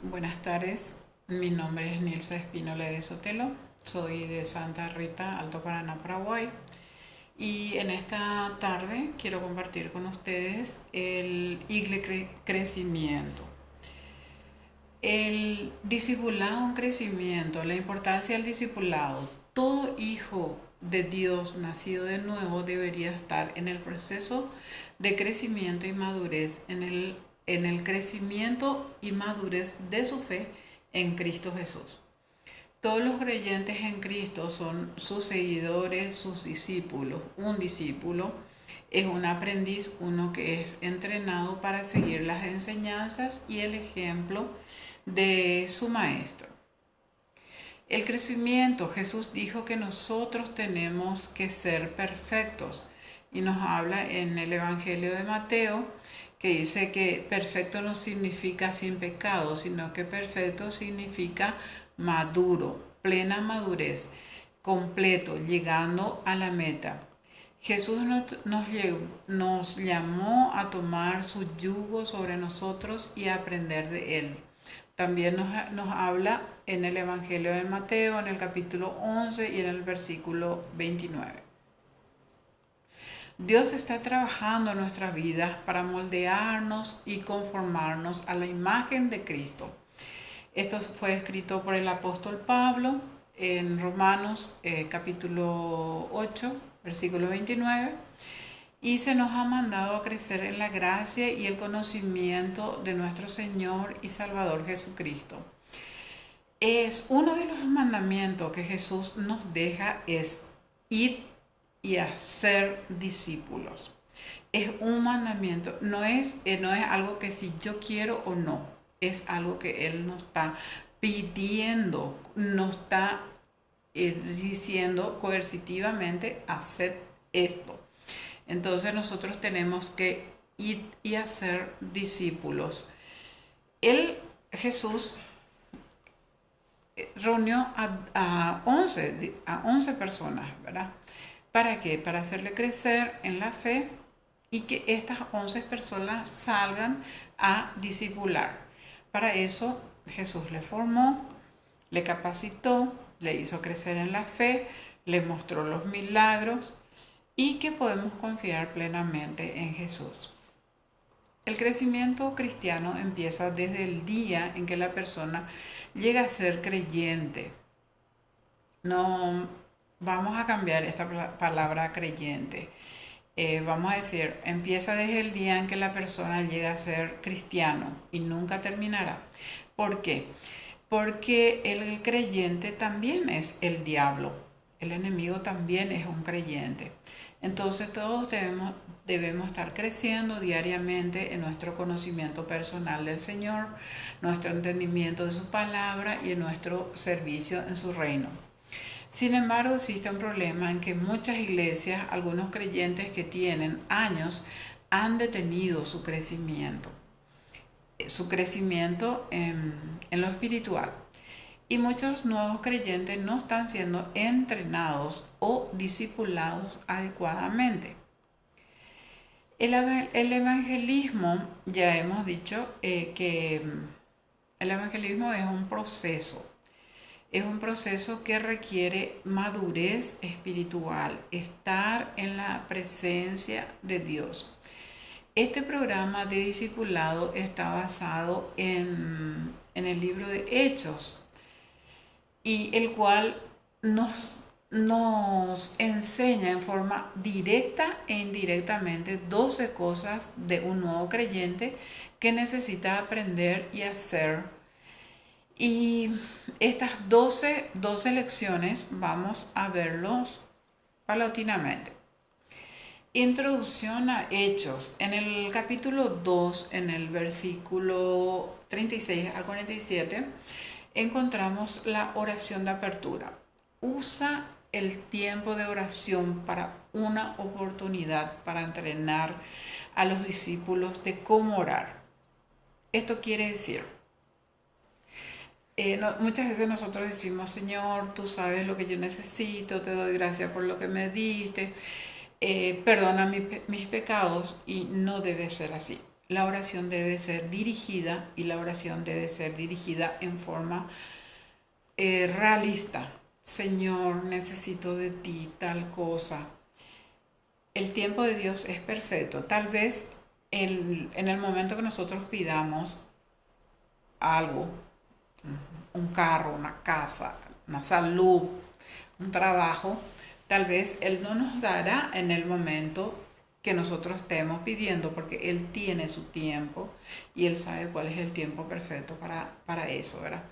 Buenas tardes, mi nombre es Nilsa Espínola de Sotelo, soy de Santa Rita, Alto Paraná, Paraguay. Y en esta tarde quiero compartir con ustedes el crecimiento. El discipulado en crecimiento, la importancia del discipulado. Todo hijo de Dios nacido de nuevo debería estar en el proceso de crecimiento y madurez, en el crecimiento y madurez de su fe en Cristo Jesús. Todos los creyentes en Cristo son sus seguidores, sus discípulos. Un discípulo es un aprendiz, uno que es entrenado para seguir las enseñanzas y el ejemplo de su maestro. El crecimiento, Jesús dijo que nosotros tenemos que ser perfectos y nos habla en el Evangelio de Mateo que dice que perfecto no significa sin pecado, sino que perfecto significa maduro, plena madurez, completo, llegando a la meta. Jesús nos llamó a tomar su yugo sobre nosotros y a aprender de él. También nos habla en el Evangelio de Mateo, en el capítulo 11 y en el versículo 29. Dios está trabajando en nuestras vidas para moldearnos y conformarnos a la imagen de Cristo. Esto fue escrito por el apóstol Pablo en Romanos capítulo 8, versículo 29. Y se nos ha mandado a crecer en la gracia y el conocimiento de nuestro Señor y Salvador Jesucristo. Es uno de los mandamientos que Jesús nos deja es ir y hacer discípulos. Es un mandamiento, no es algo que si yo quiero o no, es algo que Él nos está pidiendo, nos está diciendo coercitivamente, haced esto. Entonces nosotros tenemos que ir y hacer discípulos. Jesús, reunió a 11 personas, ¿verdad? ¿Para qué? Para hacerle crecer en la fe y que estas 11 personas salgan a discipular. Para eso Jesús le formó, le capacitó, le hizo crecer en la fe, le mostró los milagros y que podemos confiar plenamente en Jesús. El crecimiento cristiano empieza desde el día en que la persona llega a ser creyente. No vamos a cambiar esta palabra creyente. Vamos a decir, empieza desde el día en que la persona llega a ser cristiano y nunca terminará. ¿Por qué? Porque el creyente también es el diablo. El enemigo también es un creyente. Entonces todos debemos estar creciendo diariamente en nuestro conocimiento personal del Señor, nuestro entendimiento de su palabra y en nuestro servicio en su reino. Sin embargo, existe un problema en que muchas iglesias, algunos creyentes que tienen años, han detenido su crecimiento en lo espiritual. Y muchos nuevos creyentes no están siendo entrenados o discipulados adecuadamente. El evangelismo, ya hemos dicho que el evangelismo es un proceso. Es un proceso que requiere madurez espiritual, estar en la presencia de Dios. Este programa de discipulado está basado en el libro de Hechos y el cual nos enseña en forma directa e indirectamente 12 cosas de un nuevo creyente que necesita aprender y hacer. Y estas 12 lecciones vamos a verlos paulatinamente. Introducción a Hechos. En el capítulo 2, en el versículo 36 al 47, encontramos la oración de apertura. Usa el tiempo de oración para una oportunidad para entrenar a los discípulos de cómo orar. Esto quiere decir, muchas veces nosotros decimos, Señor, tú sabes lo que yo necesito, te doy gracias por lo que me diste, perdona mis pecados, y no debe ser así. la oración debe ser dirigida y la oración debe ser dirigida en forma realista. Señor, necesito de ti tal cosa. El tiempo de Dios es perfecto. Tal vez en el momento que nosotros pidamos algo, un carro, una casa, una salud, un trabajo, tal vez Él no nos dará en el momento que nosotros estemos pidiendo, porque Él tiene su tiempo y Él sabe cuál es el tiempo perfecto para eso, ¿verdad?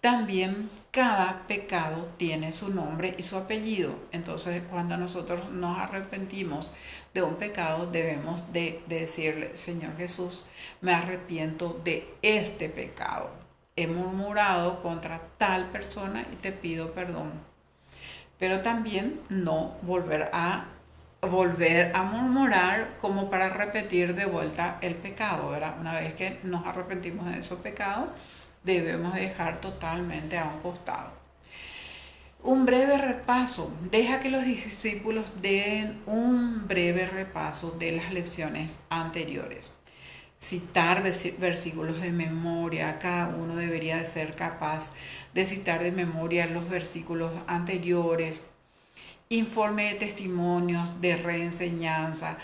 También cada pecado tiene su nombre y su apellido. Entonces, cuando nosotros nos arrepentimos de un pecado, debemos de decirle, Señor Jesús, me arrepiento de este pecado. He murmurado contra tal persona y te pido perdón. Pero también no volver a murmurar como para repetir de vuelta el pecado, ¿verdad? Una vez que nos arrepentimos de esos pecados, debemos dejar totalmente a un costado. Un breve repaso. Deja que los discípulos den un breve repaso de las lecciones anteriores. Citar versículos de memoria. Cada uno debería de ser capaz de citar de memoria los versículos anteriores. Informe de testimonios, de reenseñanza.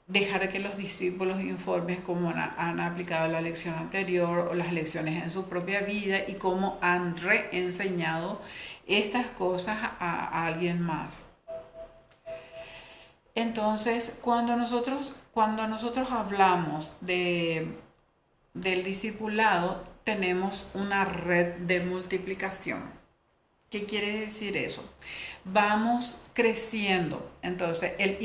Dejar que los discípulos informen cómo han aplicado la lección anterior o las lecciones en su propia vida y cómo han reenseñado estas cosas a alguien más. Entonces, cuando nosotros hablamos del discipulado, tenemos una red de multiplicación. ¿Qué quiere decir eso? Vamos creciendo. Entonces, el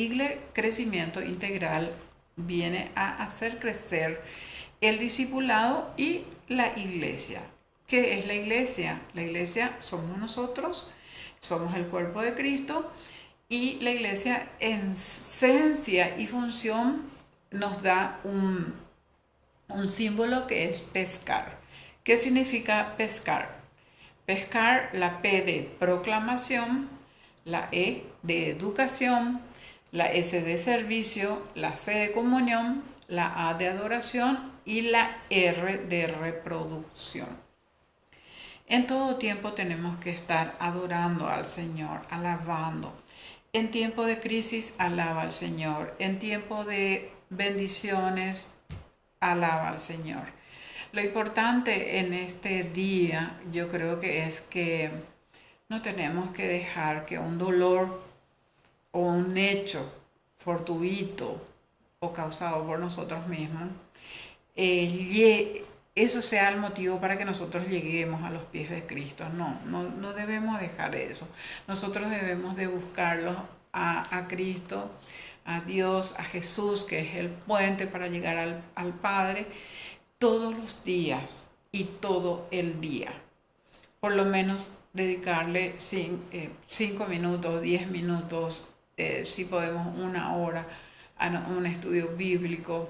crecimiento integral viene a hacer crecer el discipulado y la iglesia. ¿Qué es la iglesia? La iglesia somos nosotros, somos el cuerpo de Cristo, y la iglesia en esencia y función nos da un símbolo que es pescar. ¿Qué significa pescar? Pescar, la P de proclamación, la E de educación, la S de servicio, la C de comunión, la A de adoración y la R de reproducción. En todo tiempo tenemos que estar adorando al Señor, alabando. En tiempo de crisis, alaba al Señor. En tiempo de bendiciones, alaba al Señor. Lo importante en este día, yo creo que es que no tenemos que dejar que un dolor o un hecho fortuito o causado por nosotros mismos, eso sea el motivo para que nosotros lleguemos a los pies de Cristo. No debemos dejar eso. Nosotros debemos de buscarlo a Cristo, a Dios, a Jesús, que es el puente para llegar al Padre, todos los días y todo el día. Por lo menos dedicarle 5 minutos, 10 minutos, si podemos una hora a un estudio bíblico,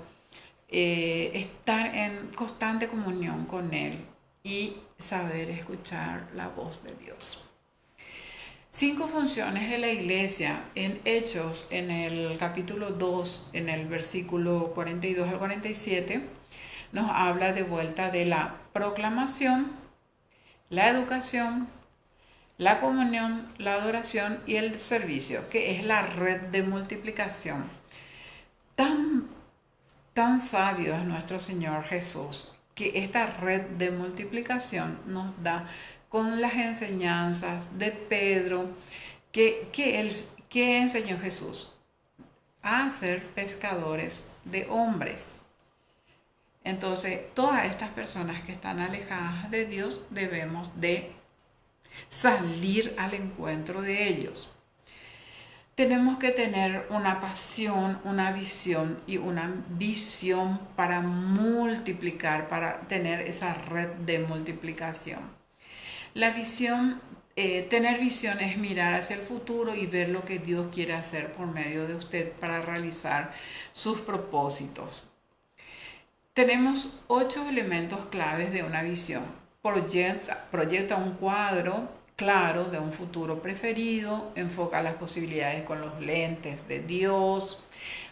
estar en constante comunión con Él y saber escuchar la voz de Dios. 5 funciones de la iglesia en Hechos, en el capítulo 2, en el versículo 42 al 47, nos habla de vuelta de la proclamación, la educación, la comunión, la adoración y el servicio, que es la red de multiplicación. Tan sabio es nuestro Señor Jesús, que esta red de multiplicación nos da con las enseñanzas de Pedro, que enseñó Jesús a ser pescadores de hombres. Entonces, todas estas personas que están alejadas de Dios, debemos de salir al encuentro de ellos. Tenemos que tener una pasión, una visión y una visión para multiplicar, para tener esa red de multiplicación. La visión, tener visión es mirar hacia el futuro y ver lo que Dios quiere hacer por medio de usted para realizar sus propósitos. Tenemos 8 elementos claves de una visión. Proyecta un cuadro claro de un futuro preferido, enfoca las posibilidades con los lentes de Dios,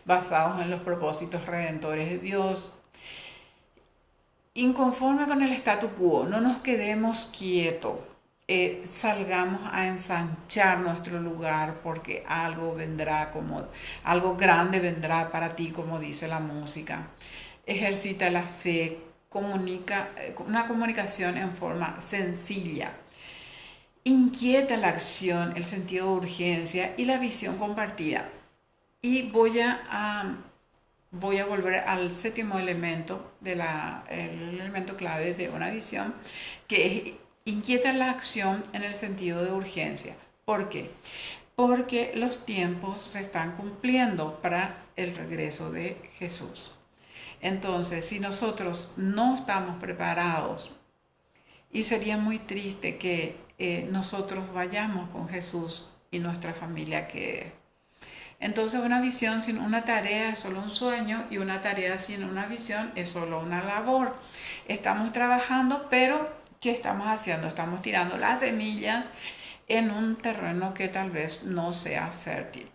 basados en los propósitos redentores de Dios. inconforme con el statu quo, no nos quedemos quietos. Salgamos a ensanchar nuestro lugar porque algo vendrá, como algo grande vendrá para ti, como dice la música. Ejercita la fe, comunica una comunicación en forma sencilla. Inquieta la acción, el sentido de urgencia y la visión compartida. Y voy a volver al séptimo elemento, el elemento clave de una visión, que es inquieta la acción en el sentido de urgencia. ¿Por qué? Porque los tiempos se están cumpliendo para el regreso de Jesús. Entonces, si nosotros no estamos preparados, y sería muy triste que nosotros vayamos con Jesús y nuestra familia que... Entonces una visión sin una tarea es solo un sueño y una tarea sin una visión es solo una labor. Estamos trabajando, pero ¿qué estamos haciendo? Estamos tirando las semillas en un terreno que tal vez no sea fértil.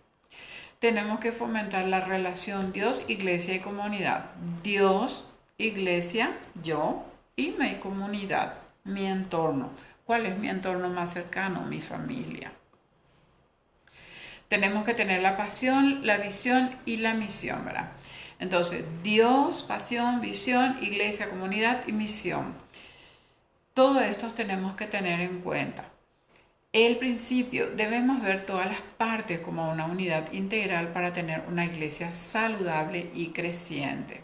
Tenemos que fomentar la relación Dios, iglesia y comunidad. Dios, iglesia, yo y mi comunidad, mi entorno. ¿Cuál es mi entorno más cercano? Mi familia. Tenemos que tener la pasión, la visión y la misión, ¿verdad? Entonces, Dios, pasión, visión, iglesia, comunidad y misión. Todo esto tenemos que tener en cuenta. El principio, debemos ver todas las partes como una unidad integral para tener una iglesia saludable y creciente.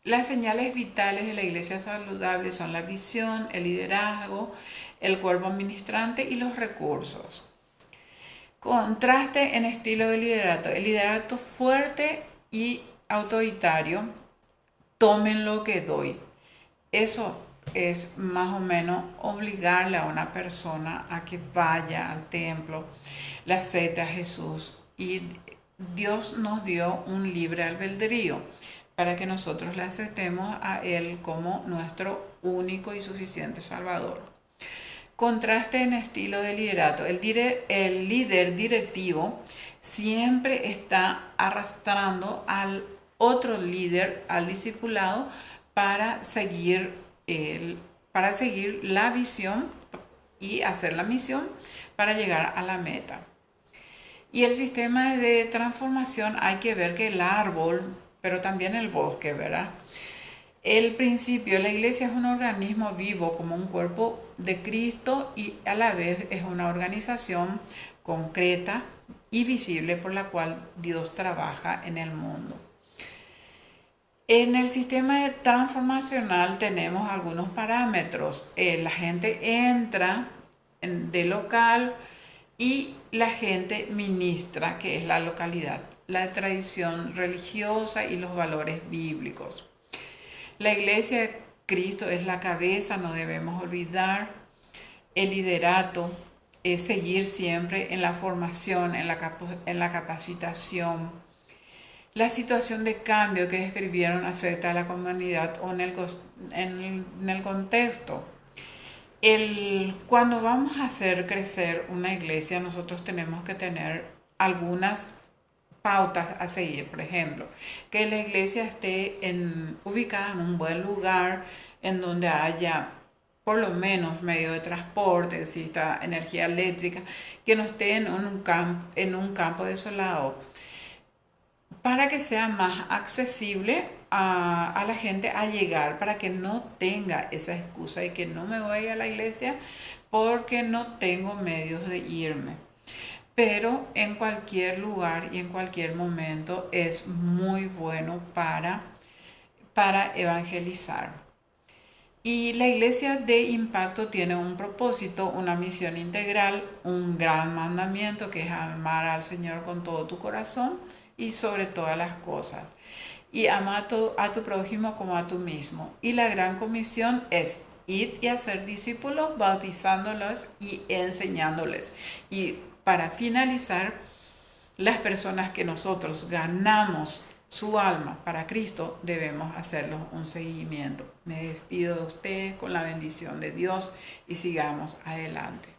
Las señales vitales de la iglesia saludable son la visión, el liderazgo, el cuerpo administrante y los recursos. Contraste en estilo de liderato. El liderato fuerte y autoritario, tomen lo que doy. Eso es más o menos obligarle a una persona a que vaya al templo, le acepte a Jesús. Y Dios nos dio un libre albedrío para que nosotros le aceptemos a Él como nuestro único y suficiente Salvador. Contraste en estilo de liderato. El líder directivo siempre está arrastrando al otro líder, al discipulado, para seguir la visión y hacer la misión para llegar a la meta. Y el sistema de transformación, hay que ver que el árbol, pero también el bosque, ¿verdad? El principio, la iglesia es un organismo vivo como un cuerpo de Cristo y a la vez es una organización concreta y visible por la cual Dios trabaja en el mundo. En el sistema transformacional tenemos algunos parámetros. La gente entra de local y la gente ministra, que es la localidad, la tradición religiosa y los valores bíblicos. La iglesia de Cristo es la cabeza, no debemos olvidar. El liderato es seguir siempre en la formación, en la capacitación. La situación de cambio que describieron afecta a la comunidad o en el contexto. Cuando vamos a hacer crecer una iglesia, nosotros tenemos que tener algunas pautas a seguir. Por ejemplo, que la iglesia esté ubicada en un buen lugar, en donde haya por lo menos medio de transporte, exista energía eléctrica, que no esté en un campo desolado, para que sea más accesible a la gente a llegar, para que no tenga esa excusa y que no me voy a la iglesia porque no tengo medios de irme. Pero en cualquier lugar y en cualquier momento es muy bueno para evangelizar. Y la iglesia de impacto tiene un propósito, una misión integral, un gran mandamiento que es amar al Señor con todo tu corazón y sobre todas las cosas. Y ama a tu prójimo como a tú mismo. Y la gran comisión es ir y hacer discípulos, bautizándolos y enseñándoles. Y para finalizar, las personas que nosotros ganamos su alma para Cristo, debemos hacerlos un seguimiento. Me despido de ustedes con la bendición de Dios y sigamos adelante.